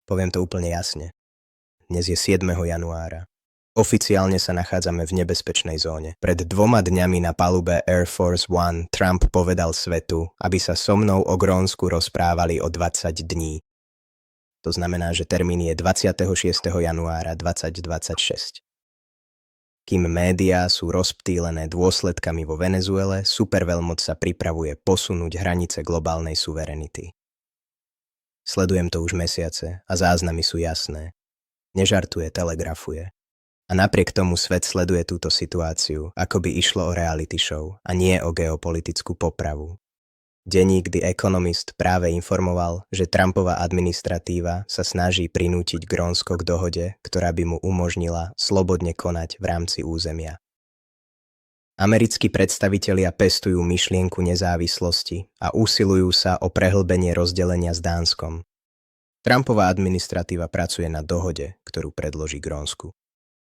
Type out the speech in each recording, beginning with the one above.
Poviem to úplne jasne. Dnes je 7. januára. Oficiálne sa nachádzame v nebezpečnej zóne. Pred 2 dňami na palube Air Force One Trump povedal svetu, aby sa so mnou o Grónsku rozprávali o 20 dní. To znamená, že termín je 26. januára 2026. Kým médiá sú rozptýlené dôsledkami vo Venezuele, superveľmoc sa pripravuje posunúť hranice globálnej suverenity. Sledujem to už mesiace a záznamy sú jasné. Nežartuje, telegrafuje. A napriek tomu svet sleduje túto situáciu, ako by išlo o reality show a nie o geopolitickú popravu. Denník The Economist práve informoval, že Trumpova administratíva sa snaží prinútiť Grónsko k dohode, ktorá by mu umožnila slobodne konať v rámci územia. Americkí predstavitelia pestujú myšlienku nezávislosti a usilujú sa o prehlbenie rozdelenia s Dánskom. Trumpova administratíva pracuje na dohode, ktorú predloží Grónsku.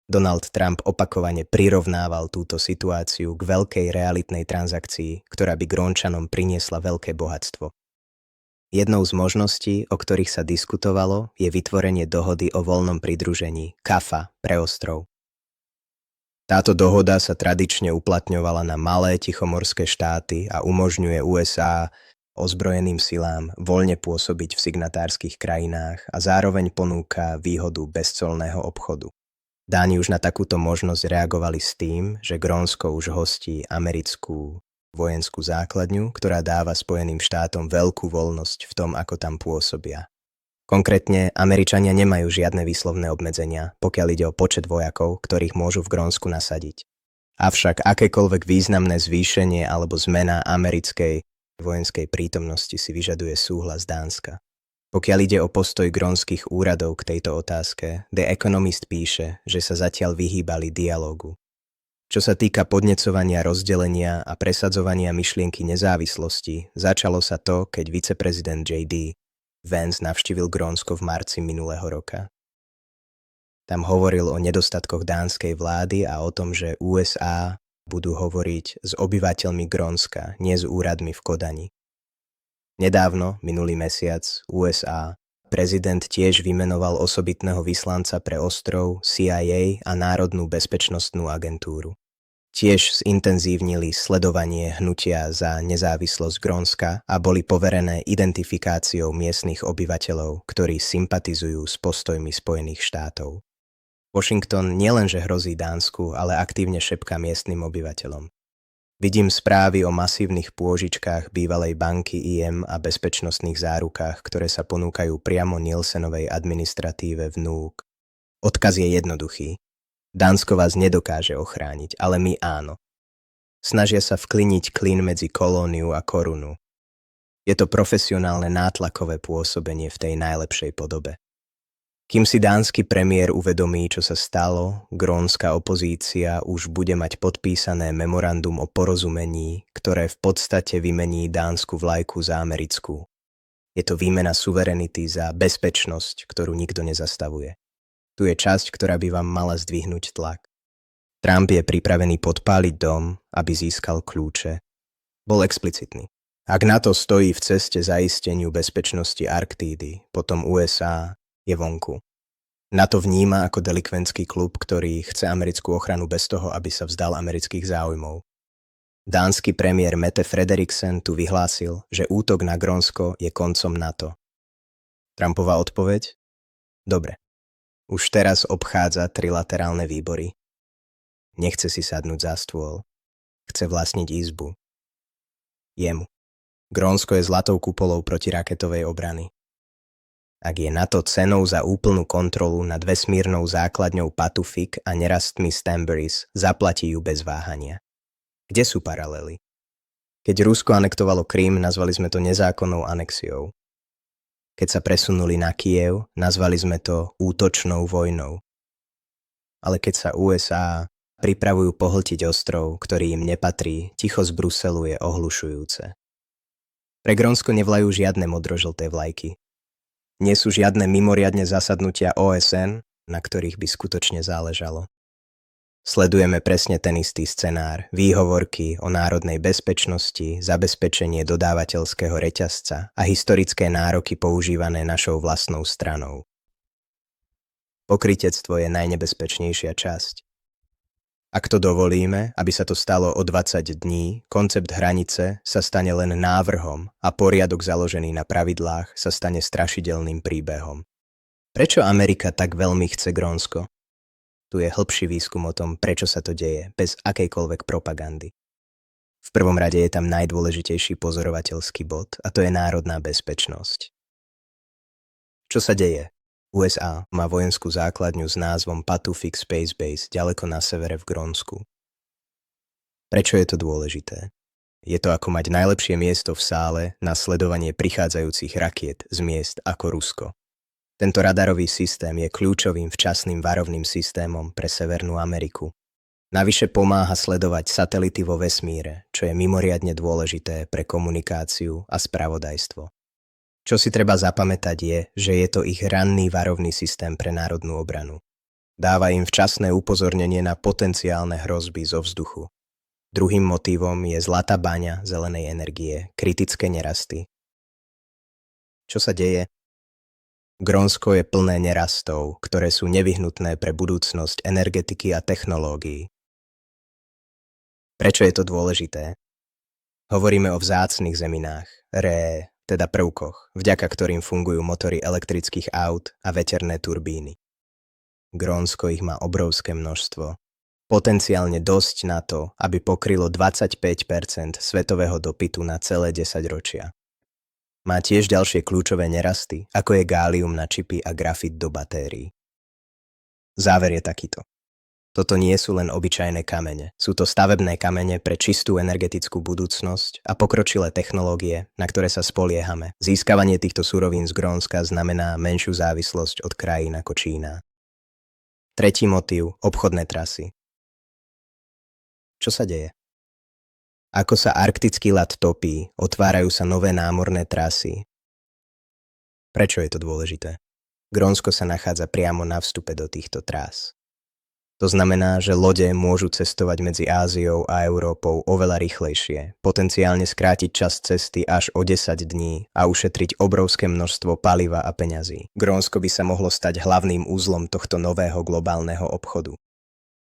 Donald Trump opakovane prirovnával túto situáciu k veľkej realitnej transakcii, ktorá by Grónčanom priniesla veľké bohatstvo. Jednou z možností, o ktorých sa diskutovalo, je vytvorenie dohody o voľnom pridružení, CAFA, pre ostrov. Táto dohoda sa tradične uplatňovala na malé tichomorské štáty a umožňuje USA ozbrojeným silám voľne pôsobiť v signatárskych krajinách a zároveň ponúka výhodu bezcolného obchodu. Dáni už na takúto možnosť reagovali s tým, že Grónsko už hostí americkú vojenskú základňu, ktorá dáva Spojeným štátom veľkú voľnosť v tom, ako tam pôsobia. Konkrétne, Američania nemajú žiadne výslovné obmedzenia, pokiaľ ide o počet vojakov, ktorých môžu v Grónsku nasadiť. Avšak akékoľvek významné zvýšenie alebo zmena americkej vojenskej prítomnosti si vyžaduje súhlas Dánska. Pokiaľ ide o postoj grónskych úradov k tejto otázke, The Economist píše, že sa zatiaľ vyhýbali dialógu. Čo sa týka podnecovania rozdelenia a presadzovania myšlienky nezávislosti, začalo sa to, keď viceprezident J.D. Vance navštívil Grónsko v marci minulého roka. Tam hovoril o nedostatkoch dánskej vlády a o tom, že USA budú hovoriť s obyvateľmi Grónska, nie s úradmi v Kodani. Nedávno, minulý mesiac, USA, prezident tiež vymenoval osobitného vyslanca pre ostrov, CIA a Národnú bezpečnostnú agentúru. Tiež zintenzívnili sledovanie hnutia za nezávislosť Grónska a boli poverené identifikáciou miestnych obyvateľov, ktorí sympatizujú s postojmi Spojených štátov. Washington nielenže hrozí Dánsku, ale aktívne šepká miestnym obyvateľom. Vidím správy o masívnych pôžičkách bývalej banky IM a bezpečnostných zárukách, ktoré sa ponúkajú priamo Nielsenovej administratíve v Nuuk. Odkaz je jednoduchý. Dánsko vás nedokáže ochrániť, ale my áno. Snažia sa vkliniť klin medzi kolóniu a korunu. Je to profesionálne nátlakové pôsobenie v tej najlepšej podobe. Kým si dánsky premiér uvedomí, čo sa stalo, grónska opozícia už bude mať podpísané memorandum o porozumení, ktoré v podstate vymení dánsku vlajku za americkú. Je to výmena suverenity za bezpečnosť, ktorú nikto nezastavuje. Tu je časť, ktorá by vám mala zdvihnúť tlak. Trump je pripravený podpáliť dom, aby získal kľúče. Bol explicitný. Ak NATO stojí v ceste zaisteniu bezpečnosti Arktídy, potom USA je vonku. NATO vníma ako delikventský klub, ktorý chce americkú ochranu bez toho, aby sa vzdal amerických záujmov. Dánsky premiér Mette Frederiksen tu vyhlásil, že útok na Grónsko je koncom NATO. Trumpova odpoveď? Dobre. Už teraz obchádza trilaterálne výbory. Nechce si sadnúť za stôl. Chce vlastniť izbu. Jemu. Grónsko je zlatou kupolou protiraketovej obrany. Ak je NATO cenou za úplnú kontrolu nad vesmírnou základňou Patufik a nerastmi Stamburis, zaplatí ju bez váhania. Kde sú paralely? Keď Rusko anektovalo Krym, nazvali sme to nezákonnou anexiou. Keď sa presunuli na Kyjev, nazvali sme to útočnou vojnou. Ale keď sa USA pripravujú pohltiť ostrov, ktorý im nepatrí, ticho z Bruselu je ohlušujúce. Pre Grónsko nevlajú žiadne modrožlté vlajky. Nie sú žiadne mimoriadne zasadnutia OSN, na ktorých by skutočne záležalo. Sledujeme presne ten istý scenár, výhovorky o národnej bezpečnosti, zabezpečenie dodávateľského reťazca a historické nároky používané našou vlastnou stranou. Pokrytectvo je najnebezpečnejšia časť. Ak to dovolíme, aby sa to stalo o 20 dní, koncept hranice sa stane len návrhom a poriadok založený na pravidlách sa stane strašidelným príbehom. Prečo Amerika tak veľmi chce Grónsko? Tu je hĺbší výskum o tom, prečo sa to deje, bez akejkoľvek propagandy. V prvom rade je tam najdôležitejší pozorovateľský bod a to je národná bezpečnosť. Čo sa deje? USA má vojenskú základňu s názvom Patufik Space Base ďaleko na severe v Grónsku. Prečo je to dôležité? Je to ako mať najlepšie miesto v sále na sledovanie prichádzajúcich rakiet z miest ako Rusko. Tento radarový systém je kľúčovým včasným varovným systémom pre Severnú Ameriku. Navyše pomáha sledovať satelity vo vesmíre, čo je mimoriadne dôležité pre komunikáciu a spravodajstvo. Čo si treba zapamätať je, že je to ich ranný varovný systém pre národnú obranu. Dáva im včasné upozornenie na potenciálne hrozby zo vzduchu. Druhým motívom je zlatá baňa zelenej energie, kritické nerasty. Čo sa deje? Grónsko je plné nerastov, ktoré sú nevyhnutné pre budúcnosť energetiky a technológií. Prečo je to dôležité? Hovoríme o vzácnych zeminách, teda prvkoch, vďaka ktorým fungujú motory elektrických aut a veterné turbíny. Grónsko ich má obrovské množstvo. Potenciálne dosť na to, aby pokrylo 25% svetového dopytu na celé 10 ročia. Má tiež ďalšie kľúčové nerasty, ako je gálium na čipy a grafit do batérií. Záver je takýto. Toto nie sú len obyčajné kamene. Sú to stavebné kamene pre čistú energetickú budúcnosť a pokročilé technológie, na ktoré sa spoliehame. Získavanie týchto surovín z Grónska znamená menšiu závislosť od krajín ako Čína. Tretí motív – obchodné trasy. Čo sa deje? Ako sa arktický ľad topí, otvárajú sa nové námorné trasy. Prečo je to dôležité? Grónsko sa nachádza priamo na vstupe do týchto trás. To znamená, že lode môžu cestovať medzi Áziou a Európou oveľa rýchlejšie, potenciálne skrátiť čas cesty až o 10 dní a ušetriť obrovské množstvo paliva a peňazí. Grónsko by sa mohlo stať hlavným úzlom tohto nového globálneho obchodu.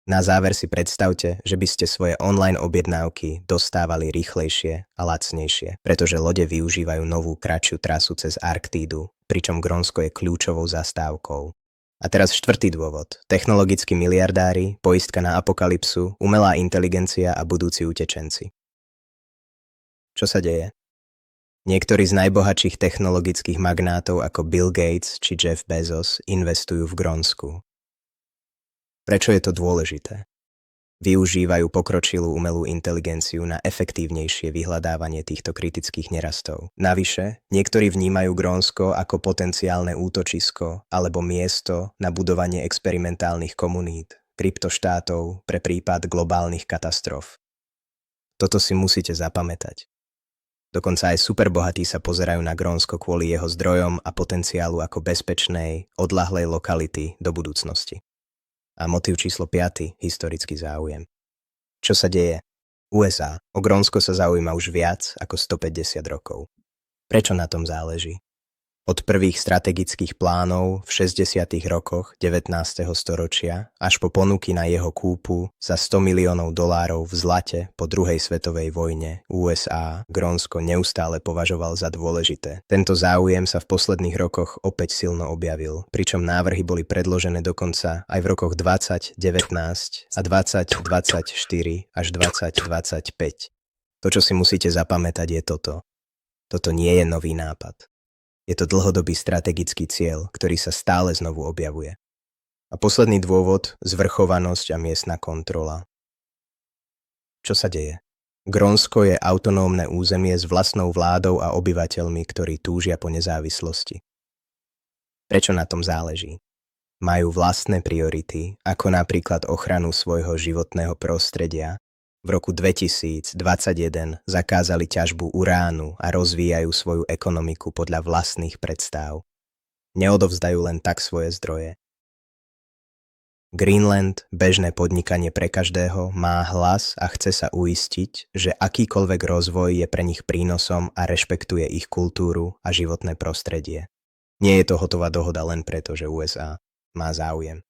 Na záver si predstavte, že by ste svoje online objednávky dostávali rýchlejšie a lacnejšie, pretože lode využívajú novú kratšiu trasu cez Arktídu, pričom Grónsko je kľúčovou zastávkou. A teraz štvrtý dôvod. Technologickí miliardári, poistka na apokalypsu, umelá inteligencia a budúci utečenci. Čo sa deje? Niektorí z najbohatších technologických magnátov ako Bill Gates či Jeff Bezos investujú v Grónsku. Prečo je to dôležité? Využívajú pokročilú umelú inteligenciu na efektívnejšie vyhľadávanie týchto kritických nerastov. Navyše, niektorí vnímajú Grónsko ako potenciálne útočisko alebo miesto na budovanie experimentálnych komunít, kryptoštátov pre prípad globálnych katastrof. Toto si musíte zapamätať. Dokonca aj superbohatí sa pozerajú na Grónsko kvôli jeho zdrojom a potenciálu ako bezpečnej, odľahlej lokality do budúcnosti. A motív číslo 5. Historický záujem. Čo sa deje? USA. O Grónsko sa zaujíma už viac ako 150 rokov. Prečo na tom záleží? Od prvých strategických plánov v 60. rokoch 19. storočia až po ponuky na jeho kúpu za $100 miliónov v zlate po druhej svetovej vojne USA Grónsko neustále považoval za dôležité. Tento záujem sa v posledných rokoch opäť silno objavil, pričom návrhy boli predložené dokonca aj v rokoch 2019 a 2024 až 2025. To, čo si musíte zapamätať, je toto. Toto nie je nový nápad. Je to dlhodobý strategický cieľ, ktorý sa stále znovu objavuje. A posledný dôvod, zvrchovanosť a miestna kontrola. Čo sa deje? Grónsko je autonómne územie s vlastnou vládou a obyvateľmi, ktorí túžia po nezávislosti. Prečo na tom záleží? Majú vlastné priority, ako napríklad ochranu svojho životného prostredia. V roku 2021 zakázali ťažbu uránu a rozvíjajú svoju ekonomiku podľa vlastných predstáv. Neodovzdajú len tak svoje zdroje. Greenland, bežné podnikanie pre každého, má hlas a chce sa uistiť, že akýkoľvek rozvoj je pre nich prínosom a rešpektuje ich kultúru a životné prostredie. Nie je to hotová dohoda len preto, že USA má záujem.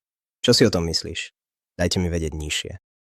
Čo si o tom myslíš? Dajte mi vedieť nižšie.